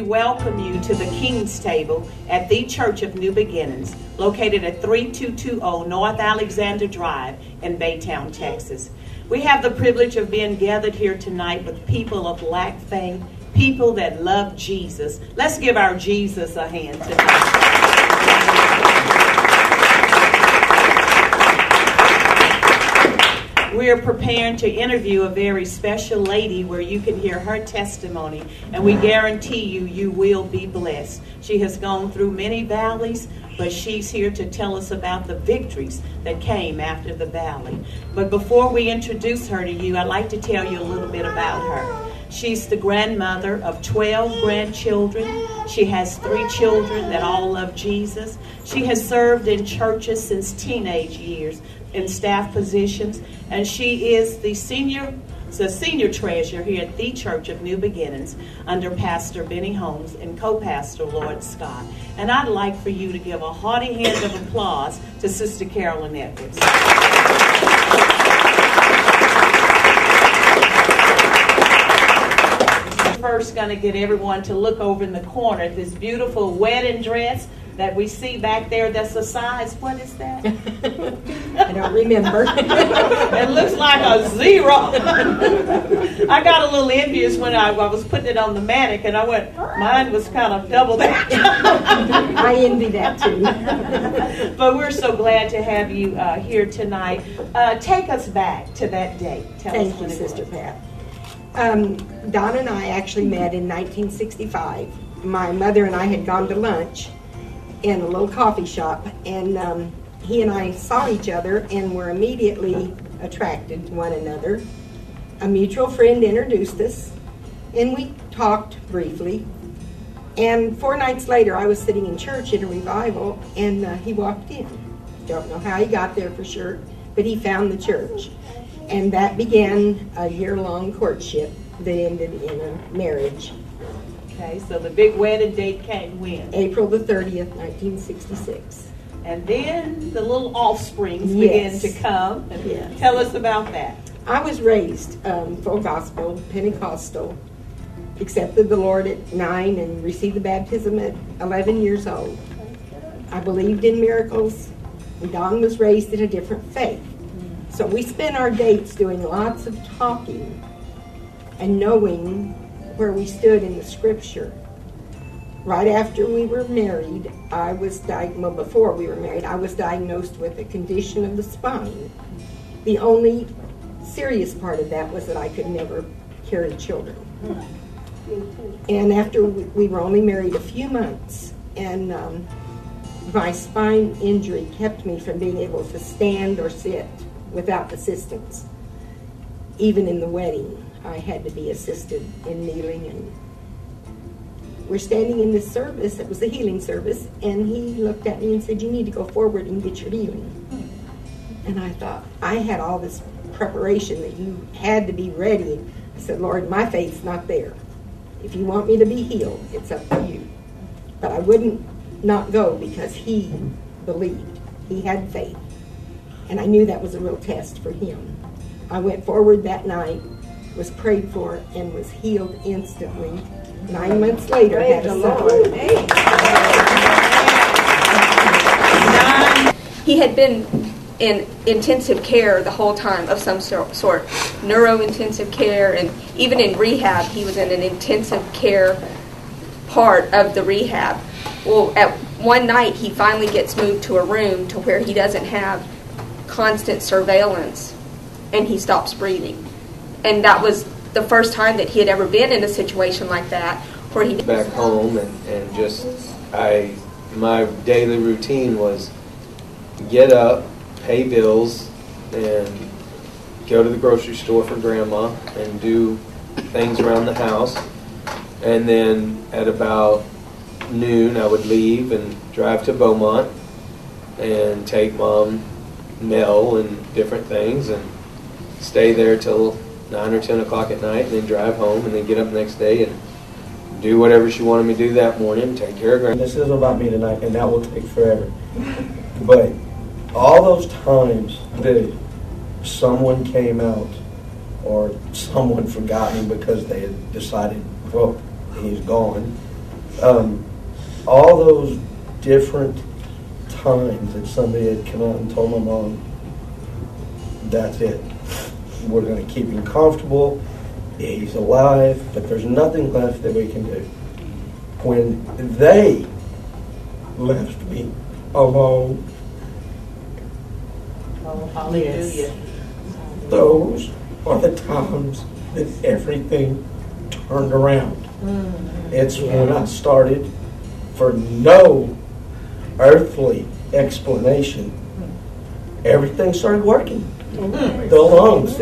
welcome you to the King's Table at the Church of New Beginnings, located at 3220 North Alexander Drive in Baytown, Texas. We have the privilege of being gathered here tonight with people of black faith, people that love Jesus. Let's give our Jesus a hand tonight. We are preparing to interview a very special lady where you can hear her testimony, and we guarantee you will be blessed. She has gone through many valleys, but she's here to tell us about the victories that came after the valley. But before we introduce her to you, I'd like to tell you a little bit about her. She's the grandmother of 12 grandchildren. She has 3 children that all love Jesus. She has served in churches since teenage years in staff positions, and she is the senior treasurer here at the Church of New Beginnings under Pastor Benny Holmes and co-pastor Lloyd Scott. And I'd like for you to give a hearty hand of applause to Sister Carolyn Edwards. First, going to get everyone to look over in the corner at this beautiful wedding dress that we see back there. That's a size, what is that? I don't remember. It looks like a 0. I got a little envious when I was putting it on the mannequin. I went, mine was kind of double that. I envy that too. But we're so glad to have you here tonight. Take us back to that date. Thank you, Sister Pat. Don and I actually met in 1965. My mother and I had gone to lunch in a little coffee shop, and he and I saw each other and were immediately attracted to one another. A mutual friend introduced us, and we talked briefly. And 4 nights later, I was sitting in church at a revival, and he walked in. Don't know how he got there for sure, but he found the church. And that began a year-long courtship that ended in a marriage. Okay, so the big wedding date came when? April the 30th, 1966. And then the little offsprings began to come. And tell us about that. I was raised full gospel, Pentecostal, accepted the Lord at 9 and received the baptism at 11 years old. I believed in miracles. Don was raised in a different faith. So we spent our dates doing lots of talking and knowing where we stood in the scripture. Right after we were married, before we were married, I was diagnosed with a condition of the spine. The only serious part of that was that I could never carry children. And after we were only married a few months, and my spine injury kept me from being able to stand or sit without assistance. Even in the wedding, I had to be assisted in kneeling. And we're standing in this service, it was a healing service, and he looked at me and said, "You need to go forward and get your healing." And I thought, I had all this preparation that you had to be ready. I said, "Lord, my faith's not there. If you want me to be healed, it's up to you." But I wouldn't not go because he believed. He had faith. And I knew that was a real test for him. I went forward that night, was prayed for, and was healed instantly. 9 months later, had a son. He had been in intensive care the whole time of some sort, neuro-intensive care, and even in rehab, he was in an intensive care part of the rehab. Well, at one night, he finally gets moved to a room to where he doesn't have constant surveillance, and he stops breathing. And that was the first time that he had ever been in a situation like that, where he back home, and just my daily routine was get up, pay bills, and go to the grocery store for grandma and do things around the house. And then at about noon I would leave and drive to Beaumont and take Mom mail and different things and stay there till 9 or 10 o'clock at night, and then drive home, and then get up the next day and do whatever she wanted me to do that morning, take care of grandma. This is about me tonight, and that will take forever. But all those times that someone came out or someone forgot me because they had decided, well, he's gone, All those different times that somebody had come out and told my mom, that's it. We're going to keep him comfortable. He's alive, but there's nothing left that we can do. When they left me alone, Oh, hallelujah. those are the times that everything turned around. It's when I started, for no earthly explanation, everything started working. The lungs.